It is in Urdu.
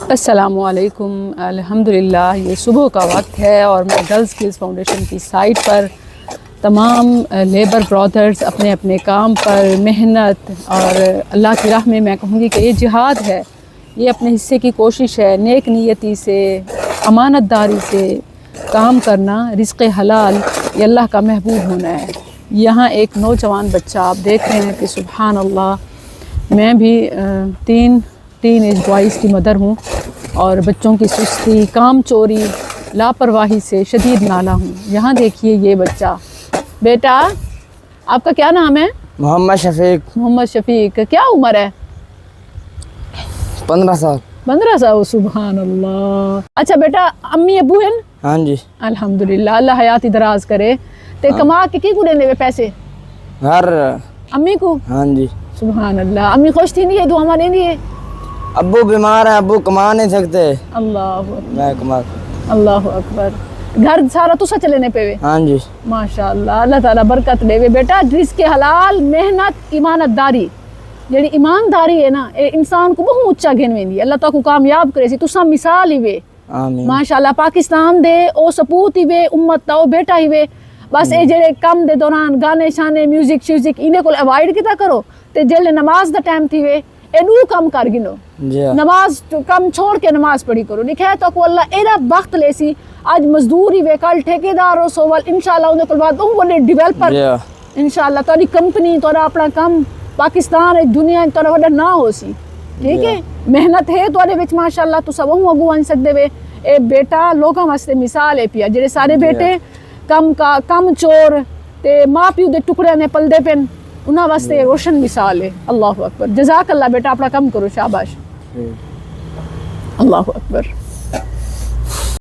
السلام علیکم. الحمدللہ یہ صبح کا وقت ہے اور میں گرلز اسکلز فاؤنڈیشن کی سائٹ پر تمام لیبر برادرز اپنے اپنے کام پر محنت اور اللہ کی راہ میں کہوں گی کہ یہ جہاد ہے. یہ اپنے حصے کی کوشش ہے، نیک نیتی سے، امانت داری سے کام کرنا، رزق حلال، یہ اللہ کا محبوب ہونا ہے. یہاں ایک نوجوان بچہ آپ دیکھ رہے ہیں کہ سبحان اللہ، میں بھی تین ایج بوائز کی مدر ہوں اور بچوں کی سستی، کام چوری، لاپرواہی سے شدید نالا ہوں. یہاں دیکھیے یہ بچہ. بیٹا آپ کا کیا نام ہے؟ محمد شفیق. محمد شفیق. کیا عمر ہے؟ 15 سال. 15 سال. سبحان اللہ. اچھا بیٹا، امی ابو ہیں؟ ہاں جی. الحمدللہ، اللہ حیاتی دراز کرے. تے کما کے کی کو دینے وے پیسے؟ گھر امی کو. ہاں جی. سبحان اللہ. امی خوش تھی نہیں ہے، دعا نہیں دی ہے؟ ابو بیمار ہیں، ابو کما نہیں سکتے. اللہ اکبر. میں کما. اللہ اکبر. گھر سارا تسا چلنے پہ وے؟ ہاں جی. ماشاءاللہ، اللہ تعالیٰ برکت دے وے. بیٹا رزق حلال، محنت، ایمانت داری، جڑی ایمانداری ہے نا، اے انسان کو بہت اونچا گن ویندی. اللہ تعالیٰ کو کامیاب کرے سی. تسا مثال ہی وے. آمین. ماشاءاللہ پاکستان دے او سپوت ہی وے، امت دا او بیٹا ہی وے. بس اے جڑے کم دے دوران گانے شانے میوزک شیوزک انہیں کو اوائڈ کیتا کرو تے جلے نماز دا ٹائم تھی وے اے نو کم کر گنو. جی. نماز کم چھوڑ کے نماز پڑھی کرو. لکھا ہے تو کو اللہ ایرا وقت لے سی. آج مزدوری وے، کل ٹھیکیدار ہو سوال انشاءاللہ انہیں کو بعد وہ ڈیولپر انشاءاللہ تاری کمپنی تورا اپنا کم پاکستان دنیا تورا وڈا نہ ہو سی. ٹھیک ہے، محنت ہے تورے وچ ماشاءاللہ تو سب وہ اگو آن سکدے وے. اے بیٹا لوگاں واسطے مثال ہے پیا. جڑے سارے بیٹے کم چور تے ماں پیو دے ٹکڑے نے پلدے پن، انہاں واسطے روشن مثال ہے. اللہ اکبر. جزاک اللہ بیٹا، اپنا کم کرو. شاباش. اللہ اکبر.